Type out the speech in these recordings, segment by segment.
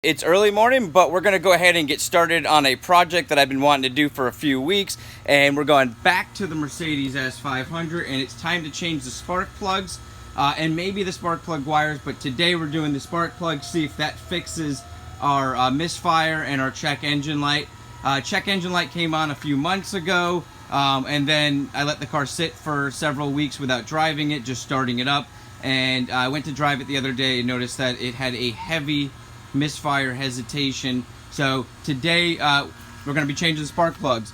It's early morning, but we're going to go ahead and get started on a project that I've been wanting to do for a few weeks, and we're going back to the Mercedes S500, and it's time to change the spark plugs and maybe the spark plug wires, but today we're doing the spark plug, see if that fixes our misfire and our check engine light. Check engine light came on a few months ago, and then I let the car sit for several weeks without driving it, just starting it up, and I went to drive it the other day and noticed that it had a heavy misfire hesitation. So today we're going to be changing the spark plugs.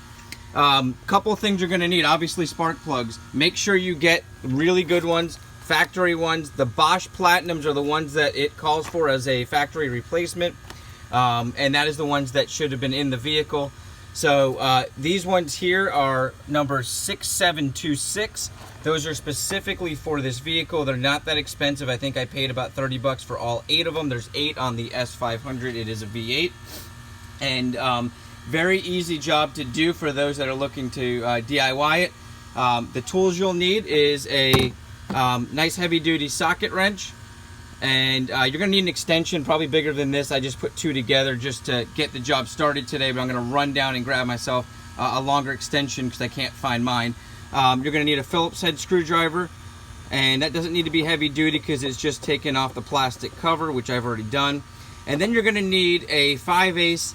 Couple of things you're going to need. Obviously, spark plugs. Make sure you get really good ones, factory ones. The Bosch Platinums are the ones that it calls for as a factory replacement, and that is the ones that should have been in the vehicle. So these ones here are number 6726. Those are specifically for this vehicle. They're not that expensive. I think I paid about 30 bucks for all 8 of them. There's 8 on the S500. It is a V8. And very easy job to do for those that are looking to DIY it. The tools you'll need is a nice heavy duty socket wrench. And you're going to need an extension, probably bigger than this. I just put 2 together just to get the job started today. But I'm going to run down and grab myself a longer extension because I can't find mine. You're going to need a Phillips head screwdriver, and that doesn't need to be heavy duty because it's just taking off the plastic cover, which I've already done. And then you're going to need a 5/8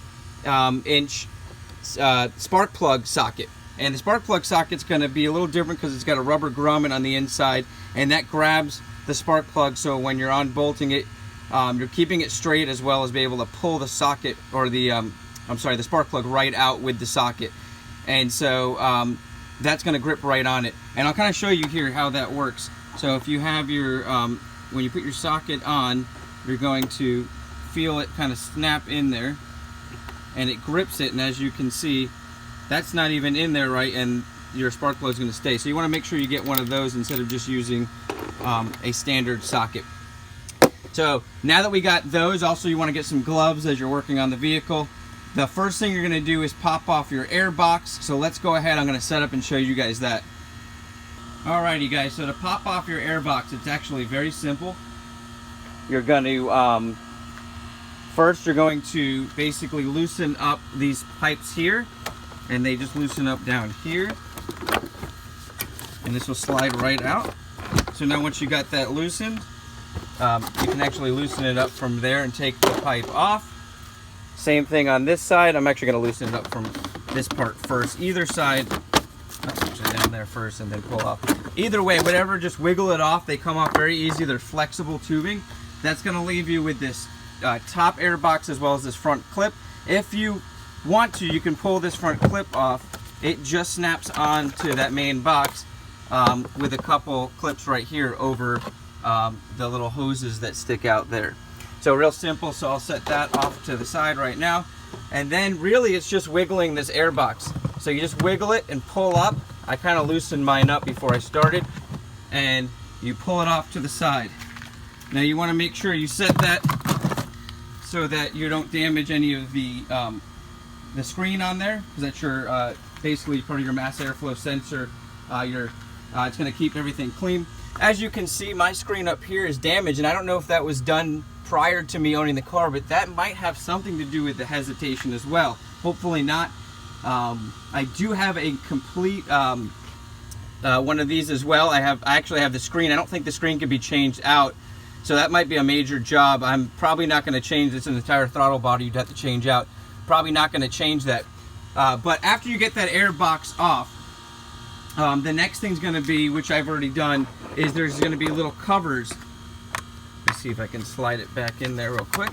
inch spark plug socket. And the spark plug socket's going to be a little different because it's got a rubber grommet on the inside, and that grabs the spark plug, so when you're unbolting it, you're keeping it straight as well as be able to pull the socket, or the the spark plug right out with the socket. And so that's going to grip right on it, and I'll kind of show you here how that works. So if you have your when you put your socket on, you're going to feel it kind of snap in there, and it grips it, and as you can see, that's not even in there right, and your spark plug is going to stay. So you want to make sure you get one of those instead of just using a standard socket. So now that we got those, also you want to get some gloves as you're working on the vehicle. The first thing you're going to do is pop off your air box. So let's go ahead. I'm going to set up and show you guys that. Alrighty guys, so to pop off your air box, it's actually very simple. You're going to, first you're going to basically loosen up these pipes here, and they just loosen up down here. And this will slide right out. So now once you got that loosened, you can actually loosen it up from there and take the pipe off. Same thing on this side. I'm actually going to loosen it up from this part first. Either side, actually down there first and then pull off. Either way, whatever, just wiggle it off. They come off very easy. They're flexible tubing. That's going to leave you with this top air box as well as this front clip. If you want to, you can pull this front clip off. It just snaps onto that main box with a couple clips right here over the little hoses that stick out there. So real simple, so I'll set that off to the side right now. And then really it's just wiggling this air box. So you just wiggle it and pull up. I kind of loosened mine up before I started. And you pull it off to the side. Now you want to make sure you set that so that you don't damage any of the screen on there, because that's your basically part of your mass airflow sensor. It's going to keep everything clean. As you can see, my screen up here is damaged, and I don't know if that was done prior to me owning the car, but that might have something to do with the hesitation as well. Hopefully not. I do have a complete one of these as well. I actually have the screen. I don't think the screen can be changed out, so that might be a major job. I'm probably not going to change this. An entire throttle body you'd have to change out. Probably not going to change that. But after you get that air box off, the next thing's going to be, which I've already done, is there's going to be little covers. Let's see if I can slide it back in there real quick.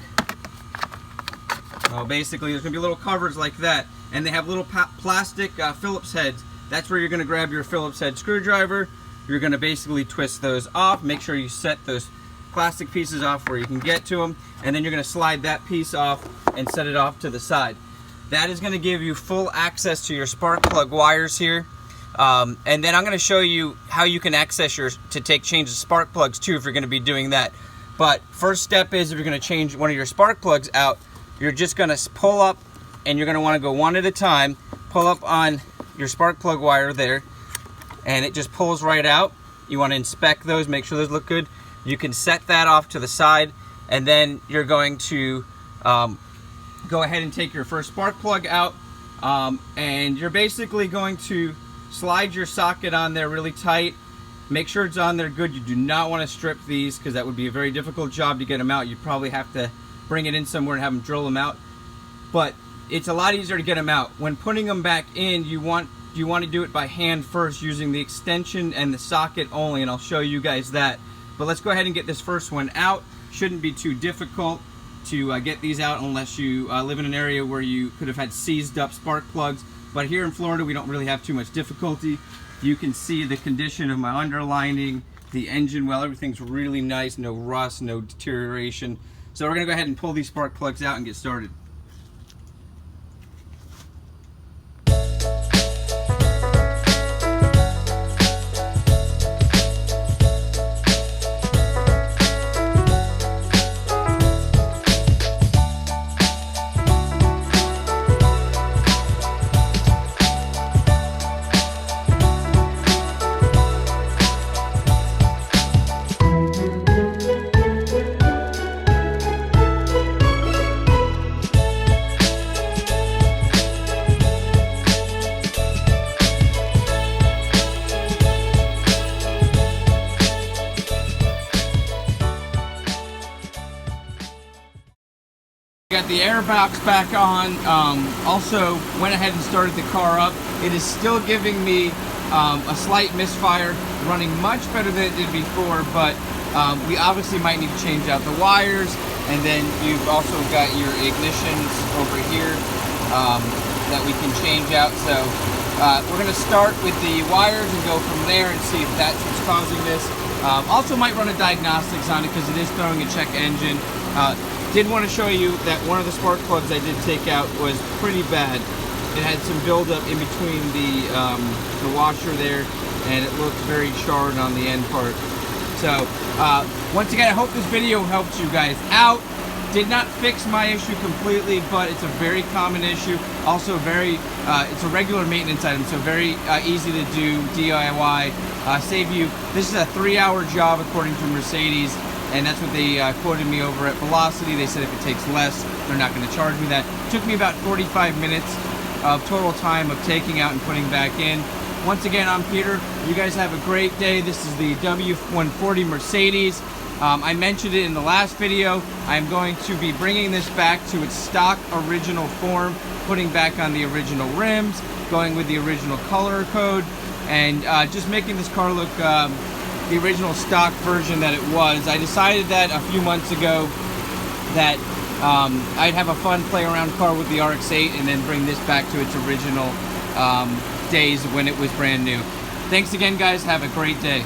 Basically, there's going to be little covers like that, and they have little plastic Phillips heads. That's where you're going to grab your Phillips head screwdriver. You're going to basically twist those off. Make sure you set those plastic pieces off where you can get to them, and then you're going to slide that piece off and set it off to the side. That is going to give you full access to your spark plug wires here. And then I'm going to show you how you can access change the spark plugs too if you're going to be doing that. But first step is, if you're going to change one of your spark plugs out, you're just going to pull up, and you're going to want to go one at a time. Pull up on your spark plug wire there, and it just pulls right out. You want to inspect those, make sure those look good. You can set that off to the side, and then you're going to go ahead and take your first spark plug out, and you're basically going to slide your socket on there really tight. Make sure it's on there good. You do not want to strip these because that would be a very difficult job to get them out. You probably have to bring it in somewhere and have them drill them out. But it's a lot easier to get them out. When putting them back in, you want to do it by hand first, using the extension and the socket only, and I'll show you guys that. But let's go ahead and get this first one out. Shouldn't be too difficult to get these out unless you live in an area where you could have had seized up spark plugs. But here in Florida, we don't really have too much difficulty. You can see the condition of my underlining, the engine well, everything's really nice, no rust, no deterioration. So we're gonna go ahead and pull these spark plugs out and get started. Got the air box back on. Also went ahead and started the car up. It is still giving me a slight misfire, running much better than it did before, but we obviously might need to change out the wires. And then you've also got your ignitions over here that we can change out. So we're going to start with the wires and go from there and see if that's what's causing this. Also might run a diagnostics on it because it is throwing a check engine. Did want to show you that one of the spark plugs I did take out was pretty bad. It had some buildup in between the washer there, and it looked very charred on the end part. So once again, I hope this video helps you guys out. Did not fix my issue completely, but it's a very common issue. Also very, it's a regular maintenance item, so very easy to do, DIY. Save you, this is a 3-hour job according to Mercedes, and that's what they quoted me over at Velocity. They said if it takes less, they're not going to charge me that. It took me about 45 minutes of total time of taking out and putting back in. Once again, I'm Peter. You guys have a great day. This is the W140 Mercedes. I mentioned it in the last video. I'm going to be bringing this back to its stock original form, putting back on the original rims, going with the original color code, and just making this car look the original stock version that it was. I decided that a few months ago that I'd have a fun play around car with the RX-8 and then bring this back to its original days when it was brand new. Thanks again, guys. Have a great day.